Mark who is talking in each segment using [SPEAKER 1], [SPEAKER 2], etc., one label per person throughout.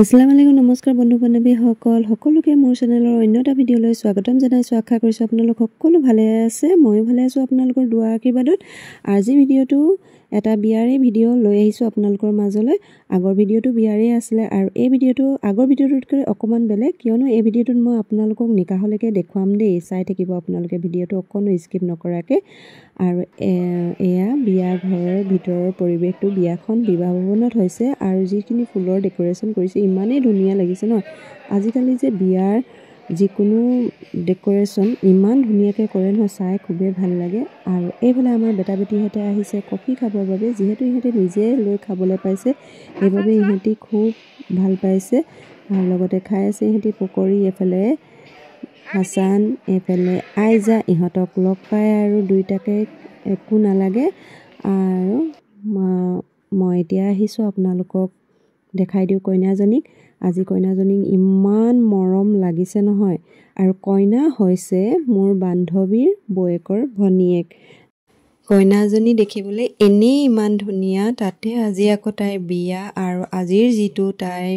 [SPEAKER 1] আসসালামু আলাইকুম নমস্কাৰ বন্ধু বান্ধৱী সকলোকে মোৰ চেনেলৰ অন্য এটা ভিডিঅ'লৈ স্বাগতম জনাইছোঁ। আশা কৰিছোঁ আপোনালোক সকলো ভালে আছে, ময়ো ভালে আছোঁ আপোনালোকৰ দুৱাৰ আশীৰ্বাদত। আজি ভিডিঅ'টো এটা বিয়াৰে ভিডিঅ' লৈ আহিছোঁ আপোনালোকৰ মাজলৈ। আগৰ ভিডিঅ'টো বিয়াৰে আছিলে আৰু এই ভিডিঅ'টো আগৰ ভিডিঅ'টোতকৈ অকণমান বেলেগ, কিয়নো এই ভিডিঅ'টোত মই আপোনালোকক নিকাহলৈকে দেখুৱাম দেই, চাই থাকিব আপোনালোকে ভিডিঅ'টো অকণো স্কিপ নকৰাকৈ। আৰু এয়া বিয়া ঘৰৰ ভিতৰৰ পৰিৱেশটো, বিয়াখন বিবাহ ভৱনত হৈছে আৰু যিখিনি ফুলৰ ডেক'ৰেশ্যন কৰিছে ইমানেই ধুনীয়া লাগিছে ন। আজিকালি যে বিয়াৰ যিকোনো ডেক'ৰেশ্যন ইমান ধুনীয়াকৈ কৰে নহয়, চাই খুবেই ভাল লাগে। আৰু এইফালে আমাৰ বেটা বেটীহঁতে আহিছে কফি খাবৰ বাবে, যিহেতু ইহঁতে নিজে লৈ খাবলৈ পাইছে সেইবাবে ইহঁতি খুব ভাল পাইছে আৰু লগতে খাই আছে ইহঁতি পকৰি। এইফালে হাছান, এইফালে আইজা, ইহঁতক লগ পাই আৰু দুইটাকে একো নালাগে। আৰু মই এতিয়া আহিছোঁ আপোনালোকক দেখাই দিওঁ কইনাজনীক। আজি কইনাজনীক ইমান মৰম লাগিছে নহয়। আৰু কইনা হৈছে মোৰ বান্ধৱীৰ বৌয়েকৰ ভনীয়েক। কইনাজনী দেখিবলৈ এনেই ইমান ধুনীয়া, তাতে আজি আকৌ তাইৰ বিয়া আৰু আজিৰ যিটো তাইৰ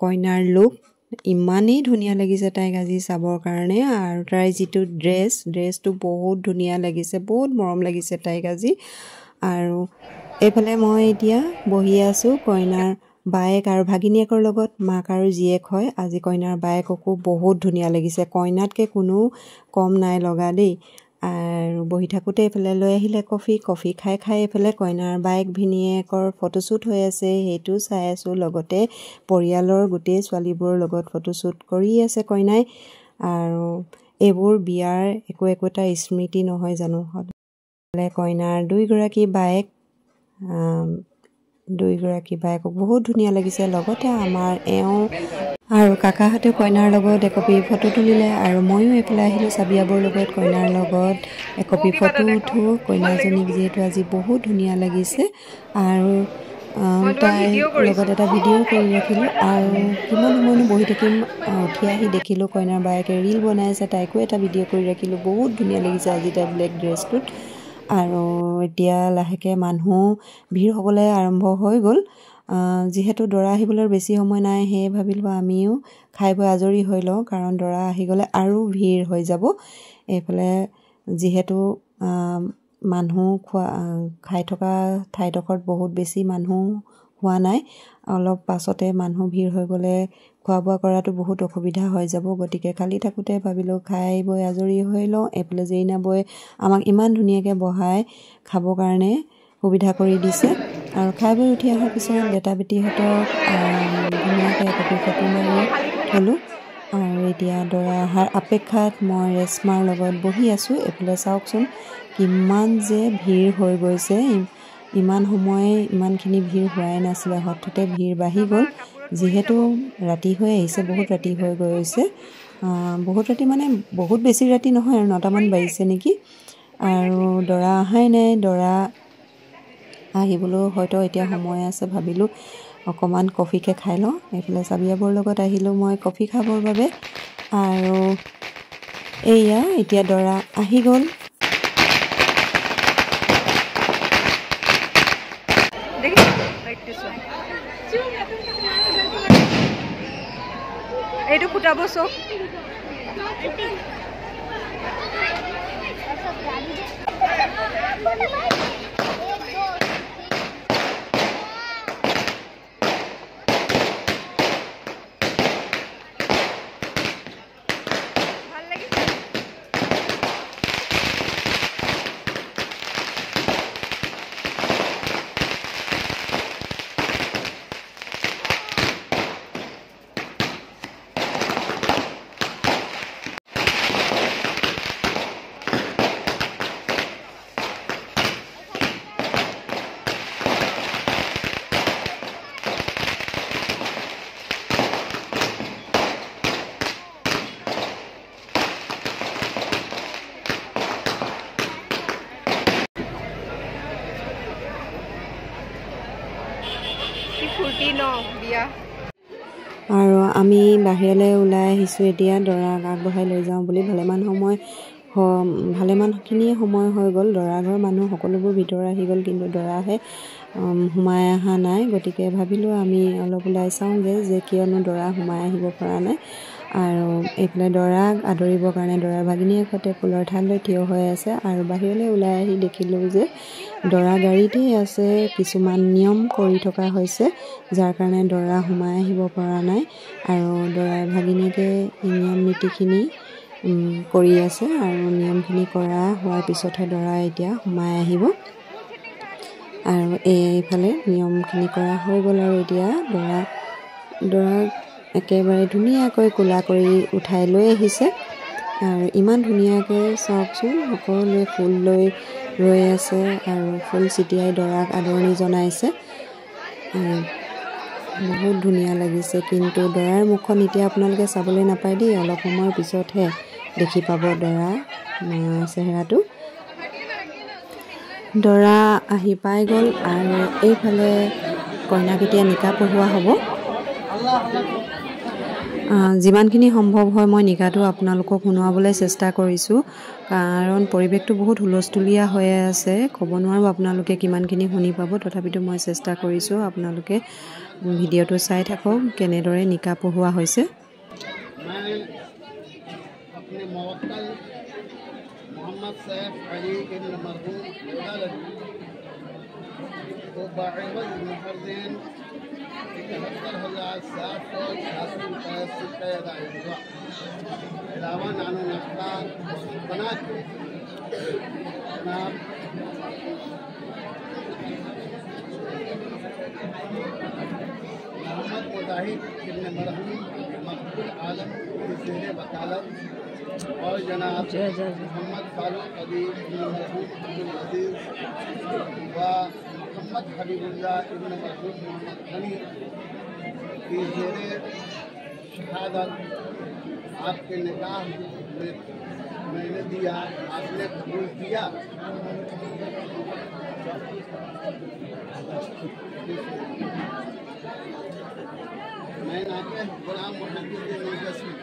[SPEAKER 1] কইনাৰ লুক ইমানেই ধুনীয়া লাগিছে তাইক আজি চাবৰ কাৰণে। আৰু তাইৰ যিটো ড্ৰেছটো বহুত ধুনীয়া লাগিছে, বহুত মৰম লাগিছে তাইক আজি। আৰু এইফালে মই এতিয়া বহি আছোঁ কইনাৰ বায়েক আৰু ভাগিনীয়েকৰ লগত, মাক আৰু জীয়েক হয়। আজি কইনাৰ বায়েককো বহুত ধুনীয়া লাগিছে, কইনাতকৈ কোনো কম নাই লগা দেই। আৰু বহি থাকোঁতে এইফালে লৈ আহিলে কফি খাই এইফালে কইনাৰ বায়েক ভিনীয়েকৰ ফটোশ্বুট হৈ আছে, সেইটো চাই আছোঁ। লগতে পৰিয়ালৰ গোটেই ছোৱালীবোৰৰ লগত ফটোশ্বুট কৰি আছে কইনাই। আৰু এইবোৰ বিয়াৰ একো এটা স্মৃতি নহয় জানো। কইনাৰ দুইগৰাকী বায়েকক বহুত ধুনীয়া লাগিছে। লগতে আমাৰ এওঁ আৰু কাকাহঁতে কইনাৰ লগত একপি ফটো তুলিলে আৰু ময়ো এইফালে আহিলোঁ চাবিয়াবৰ লগত কইনাৰ লগত একপি ফটো উঠোঁ। কইনাজনীক যিহেতু আজি বহুত ধুনীয়া লাগিছে আৰু তাইৰ লগত এটা ভিডিঅ' কৰি ৰাখিলোঁ। আৰু কিমান সময়নো বহি থাকিম, উঠি আহি দেখিলোঁ কইনাৰ বায়েকে ৰীল বনাই আছে, তাইকো এটা ভিডিঅ' কৰি ৰাখিলোঁ। বহুত ধুনীয়া লাগিছে আজি তাইৰ ব্লেক ড্ৰেছটোত। আৰু এতিয়া লাহেকৈ মানুহ ভিৰ হ'বলৈ আৰম্ভ হৈ গ'ল। যিহেতু দৰা আহিবলৈ বেছি সময় নাই, সেয়ে ভাবিলোঁ আমিও খাই বৈ আজৰি হৈ লওঁ, কাৰণ দৰা আহি গ'লে আৰু ভিৰ হৈ যাব। এইফালে যিহেতু মানুহ খাই থকা ঠাইডোখৰত বহুত বেছি মানুহ হোৱা নাই, অলপ পাছতে মানুহ ভিৰ হৈ গ'লে খোৱা বোৱা কৰাটো বহুত অসুবিধা হৈ যাব। গতিকে খালী থাকোঁতে ভাবিলোঁ খাই বৈ আজৰি হৈ লওঁ। এইফালে জেইনা বৈ আমাক ইমান ধুনীয়াকৈ বহাই খাবৰ কাৰণে সুবিধা কৰি দিছে। আৰু খাই বৈ উঠি অহাৰ পিছত বেটা বেটীহঁতক ধুনীয়াকৈ একপি ফটো মাৰি থ'লোঁ। আৰু এতিয়া দৰা অহাৰ অপেক্ষাত মই ৰেশ্মাৰ লগত বহি আছোঁ। এইফালে চাওকচোন কিমান যে ভিৰ হৈ গৈছে, ইমান সময় ইমানখিনি ভিৰ হোৱাই নাছিলে, হঠাতে ভিৰ বাঢ়ি গ'ল। যিহেতু ৰাতি হৈ আহিছে, বহুত ৰাতি হৈ গৈছে, বহুত ৰাতি মানে বহুত বেছি ৰাতি নহয় আৰু 9টামান বাজিছে নেকি। আৰু দৰা অহাই নাই, দৰা আহিবলৈও হয়তো এতিয়া সময় আছে, ভাবিলোঁ অকণমান কফিকে খাই লওঁ। এইফালে চাবিয়াবৰ লগত আহিলোঁ মই কফি খাবৰ বাবে। আৰু এয়া এতিয়া দৰা আহি গ'ল।
[SPEAKER 2] এইটো ফুটাব চব।
[SPEAKER 1] আৰু আমি বাহিৰলৈ ওলাই আহিছোঁ এতিয়া দৰাক আগবঢ়াই লৈ যাওঁ বুলি। ভালেমান সময় ভালেমানখিনিয়ে সময় হৈ গ'ল। দৰা ঘৰৰ মানুহ সকলোবোৰ ভিতৰ আহি গ'ল, কিন্তু দৰাহে সোমাই অহা নাই। গতিকে ভাবিলোঁ আমি অলপ ওলাই চাওঁগৈ যে কিয়নো দৰা সোমাই আহিব পৰা নাই। আৰু এইফালে দৰাক আদৰিবৰ কাৰণে দৰাৰ ভাগিনীয়েকহঁতে ফুলৰ ঠাল লৈ থিয় হৈ আছে। আৰু বাহিৰলৈ ওলাই আহি দেখিলোঁ যে দৰা গাড়ীতেই আছে। কিছুমান নিয়ম কৰি থকা হৈছে, যাৰ কাৰণে দৰা সোমাই আহিব পৰা নাই। আৰু দৰাৰ ভাগিনীয়েকে নিয়ম নীতিখিনি কৰি আছে, আৰু নিয়মখিনি কৰা হোৱাৰ পিছতহে দৰা এতিয়া সোমাই আহিব। আৰু এইফালে নিয়মখিনি কৰা হৈ গ'ল, আৰু এতিয়া দৰাক একেবাৰে ধুনীয়াকৈ কোলা কৰি উঠাই লৈ আহিছে। আৰু ইমান ধুনীয়াকৈ চাওকচোন, সকলোৱে ফুল লৈ ৰৈ আছে আৰু ফুল ছিটিয়াই দৰাক আদৰণি জনাইছে। বহুত ধুনীয়া লাগিছে। কিন্তু দৰাৰ মুখখন এতিয়া আপোনালোকে চাবলৈ নাপায় দেই, অলপ সময়ৰ পিছতহে দেখি পাব দৰাৰ চেহেৰাটো। দৰা আহি পাই গ'ল, আৰু এইফালে কইনাক এতিয়া নিকাহ পঢ়োৱা হ'ব। যিমানখিনি সম্ভৱ হয় মই নিকাহটো আপোনালোকক শুনোৱাবলৈ চেষ্টা কৰিছোঁ, কাৰণ পৰিৱেশটো বহুত হুলস্থুলীয়া হৈ আছে। ক'ব নোৱাৰোঁ আপোনালোকে কিমানখিনি শুনি পাব, তথাপিতো মই চেষ্টা কৰিছোঁ। আপোনালোকে ভিডিঅ'টো চাই থাকক কেনেদৰে নিকাহ পঢ়োৱা হৈছে। मोहम्मद सैफ अली इब्न मरहूम को बाइवज मुहर्रम 71,788 रुपये सिक्का अदाई हुआ। अलावा नानो नाश्ता बना के जनाब मोहम्मद मुजाहिद इब्न मरहूम मकबूल आलम की ज़ेर वकालत और जनाब मोहम्मद फारूक अली इब्न मरहूम अब्दुल अजीज व मोहम्मद हबीबुल्लाह इब्न मरहूम मोहम्मद गनी की ज़ेरे शहादत आपके निकाह में मैंने दिया, आपने कबूल किया। मैं नाते गुलाम मोहम्मद मुजस्सिम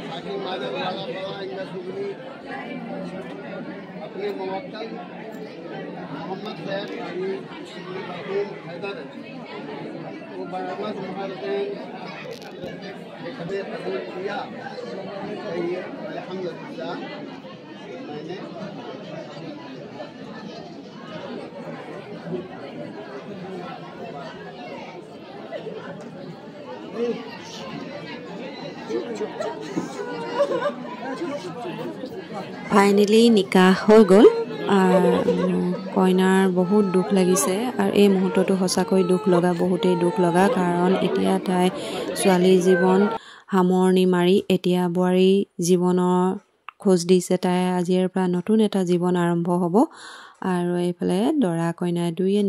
[SPEAKER 1] हाकिम मादर वाला बड़ा इंदा सुगनी अपने मुवक्किल मोहम्मद सैफ अली मरहूम हैदर को बरामद मुहर्रम कदे कबूल किया। अल्हम्दुलिल्लाह मैंने ফাইনেলি নিকাহ হৈ গ'ল। কইনাৰ বহুত দুখ লাগিছে, আৰু এই মুহূৰ্তটো সঁচাকৈ দুখ লগা, বহুতেই দুখ লগা। কাৰণ এতিয়া তাই ছোৱালী জীৱন সামৰণি মাৰি এতিয়া বোৱাৰী জীৱনৰ খোজ দিছে। তাই আজিৰ পৰা নতুন এটা জীৱন আৰম্ভ হ'ব। আৰু এইফালে দৰা কইনা দুয়ে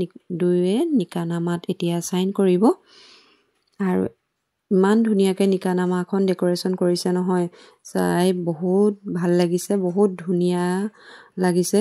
[SPEAKER 1] নিকাহনামাত এতিয়া চাইন কৰিব। আৰু ইমান ধুনীয়াকৈ নিকাহনামাখন ডেক'ৰেশ্যন কৰিছে নহয়, চাই বহুত ভাল লাগিছে, বহুত ধুনীয়া লাগিছে।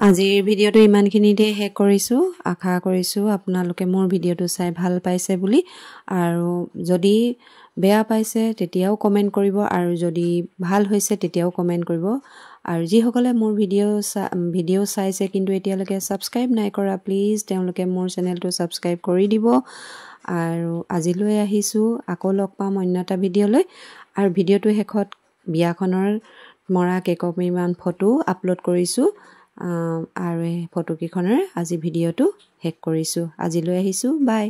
[SPEAKER 1] আজিৰ ভিডিঅ'টো ইমানখিনিতে শেষ কৰিছোঁ। আশা কৰিছোঁ আপোনালোকে মোৰ ভিডিঅ'টো চাই ভাল পাইছে বুলি। আৰু যদি বেয়া পাইছে তেতিয়াও কমেণ্ট কৰিব, আৰু যদি ভাল হৈছে তেতিয়াও কমেণ্ট কৰিব। আৰু যিসকলে মোৰ ভিডিঅ' চাইছে কিন্তু এতিয়ালৈকে ছাবস্ক্ৰাইব নাই কৰা, প্লিজ তেওঁলোকে মোৰ চেনেলটো ছাবস্ক্ৰাইব কৰি দিব। আৰু আজিলৈ আহিছোঁ, আকৌ লগ পাম অন্য এটা ভিডিঅ'লৈ। আৰু ভিডিঅ'টোৰ শেষত বিয়াখনৰ মৰা কেইকপিমান ফটো আপলোড কৰিছোঁ, আৰু এই ফটোকেইখনেৰে আজি ভিডিঅ'টো শেষ কৰিছোঁ। আজিলৈ আহিছোঁ, বাই।